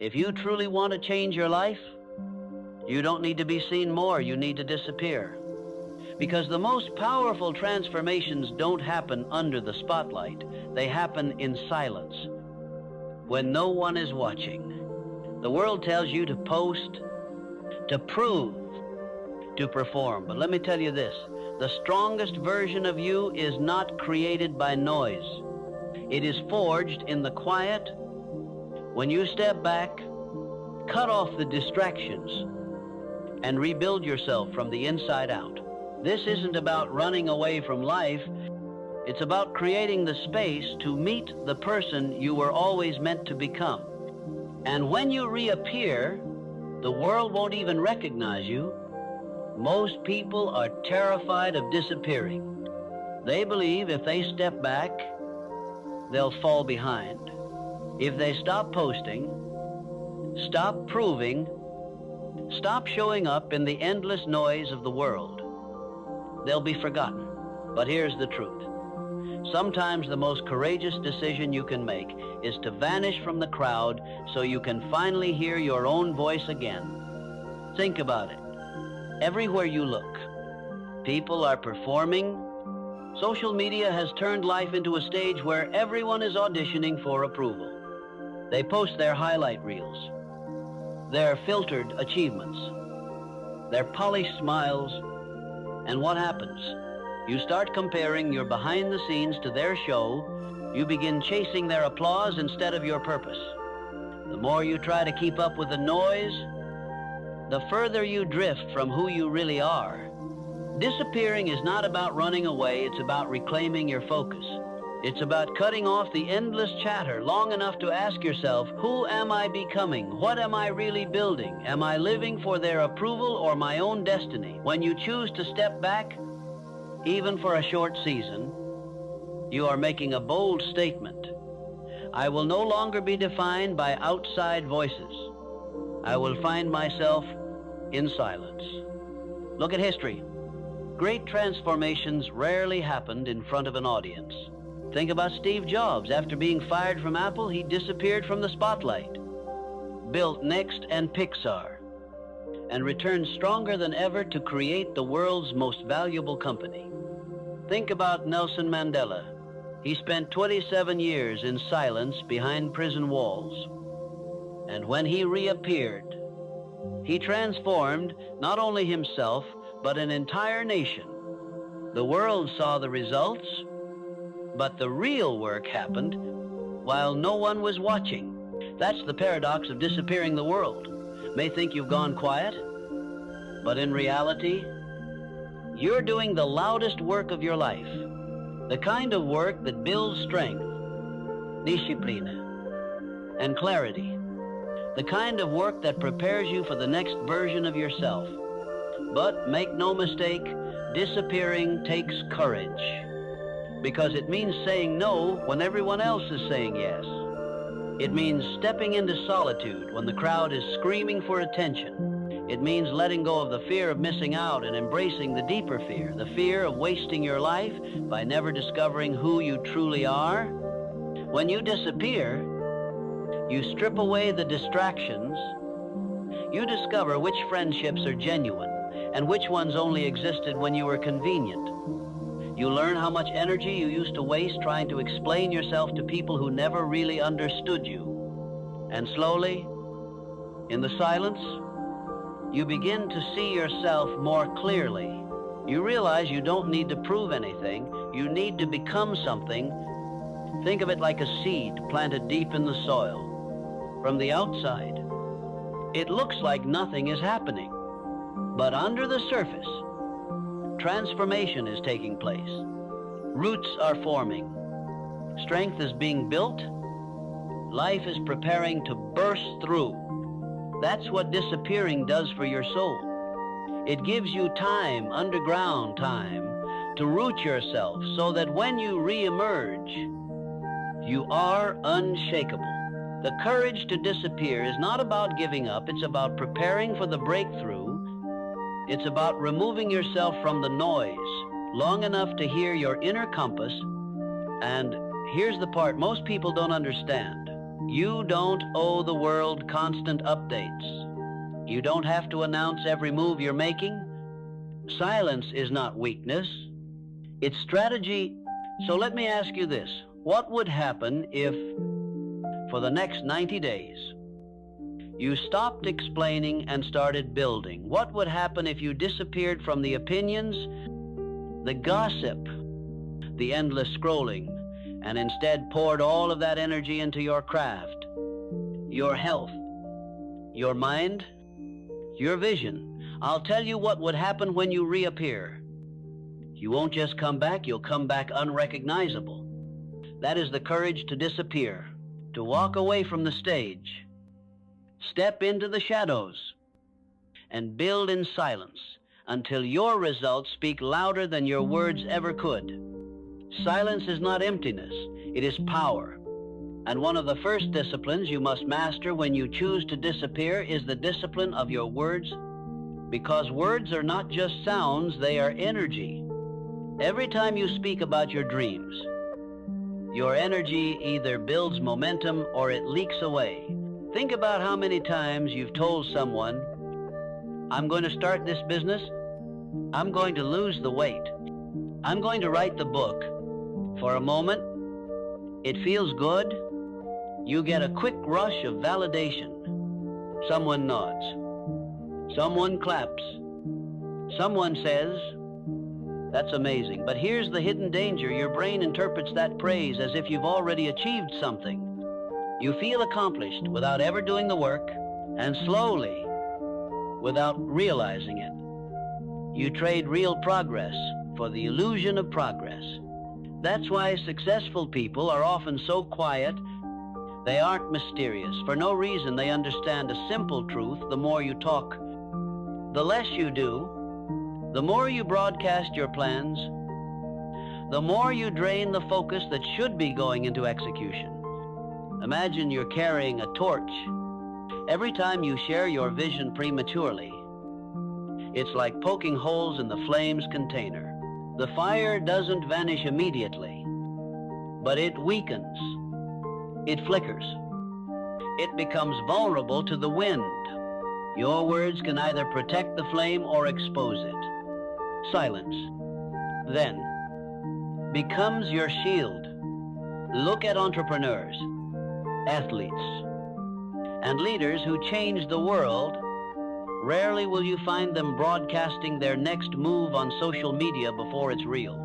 If you truly want to change your life, you don't need to be seen more, you need to disappear. Because the most powerful transformations don't happen under the spotlight. They happen in silence, when no one is watching. The world tells you to post, to prove, to perform. But let me tell you this, the strongest version of you is not created by noise. It is forged in the quiet. When you step back, cut off the distractions, and rebuild yourself from the inside out. This isn't about running away from life. It's about creating the space to meet the person you were always meant to become. And when you reappear, the world won't even recognize you. Most people are terrified of disappearing. They believe if they step back, they'll fall behind. If they stop posting, stop proving, stop showing up in the endless noise of the world, they'll be forgotten. But here's the truth. Sometimes the most courageous decision you can make is to vanish from the crowd so you can finally hear your own voice again. Think about it. Everywhere you look, people are performing. Social media has turned life into a stage where everyone is auditioning for approval. They post their highlight reels, their filtered achievements, their polished smiles, and what happens? You start comparing your behind the scenes to their show. You begin chasing their applause instead of your purpose. The more you try to keep up with the noise, the further you drift from who you really are. Disappearing is not about running away, it's about reclaiming your focus. It's about cutting off the endless chatter long enough to ask yourself, who am I becoming? What am I really building? Am I living for their approval or my own destiny? When you choose to step back, even for a short season, you are making a bold statement. I will no longer be defined by outside voices. I will find myself in silence. Look at history. Great transformations rarely happened in front of an audience. Think about Steve Jobs. After being fired from Apple, he disappeared from the spotlight, built Next and Pixar, and returned stronger than ever to create the world's most valuable company. Think about Nelson Mandela. He spent 27 years in silence behind prison walls. And when he reappeared, he transformed not only himself, but an entire nation. The world saw the results, but the real work happened while no one was watching. That's the paradox of disappearing. The world may think you've gone quiet, but in reality, you're doing the loudest work of your life. The kind of work that builds strength, discipline, and clarity. The kind of work that prepares you for the next version of yourself. But make no mistake, disappearing takes courage. Because it means saying no when everyone else is saying yes. It means stepping into solitude when the crowd is screaming for attention. It means letting go of the fear of missing out and embracing the deeper fear, the fear of wasting your life by never discovering who you truly are. When you disappear, you strip away the distractions. You discover which friendships are genuine and which ones only existed when you were convenient. You learn how much energy you used to waste trying to explain yourself to people who never really understood you. And slowly, in the silence, you begin to see yourself more clearly. You realize you don't need to prove anything. You need to become something. Think of it like a seed planted deep in the soil. From the outside, it looks like nothing is happening. But under the surface, transformation is taking place. Roots are forming. Strength is being built. Life is preparing to burst through. That's what disappearing does for your soul. It gives you time, underground time, to root yourself so that when you re-emerge, you are unshakable. The courage to disappear is not about giving up. It's about preparing for the breakthrough. It's about removing yourself from the noise long enough to hear your inner compass. And here's the part most people don't understand. You don't owe the world constant updates. You don't have to announce every move you're making. Silence is not weakness, it's strategy. So let me ask you this. What would happen if, for the next 90 days, you stopped explaining and started building? What would happen if you disappeared from the opinions, the gossip, the endless scrolling, and instead poured all of that energy into your craft, your health, your mind, your vision? I'll tell you what would happen when you reappear. You won't just come back, you'll come back unrecognizable. That is the courage to disappear, to walk away from the stage, step into the shadows, and build in silence until your results speak louder than your words ever could. Silence is not emptiness, it is power. And one of the first disciplines you must master when you choose to disappear is the discipline of your words, because words are not just sounds, they are energy. Every time you speak about your dreams, your energy either builds momentum or it leaks away. Think about how many times you've told someone, I'm going to start this business, I'm going to lose the weight, I'm going to write the book. For a moment, it feels good. You get a quick rush of validation. Someone nods. Someone claps. Someone says, that's amazing. But here's the hidden danger. Your brain interprets that praise as if you've already achieved something. You feel accomplished without ever doing the work, and slowly, without realizing it, you trade real progress for the illusion of progress. That's why successful people are often so quiet. They aren't mysterious. For no reason, they understand a simple truth. The more you talk, the less you do. The more you broadcast your plans, the more you drain the focus that should be going into execution. Imagine you're carrying a torch. Every time you share your vision prematurely, it's like poking holes in the flame's container. The fire doesn't vanish immediately, but it weakens. It flickers. It becomes vulnerable to the wind. Your words can either protect the flame or expose it. Silence, then, becomes your shield. Look at entrepreneurs, athletes, and leaders who change the world. Rarely will you find them broadcasting their next move on social media before it's real.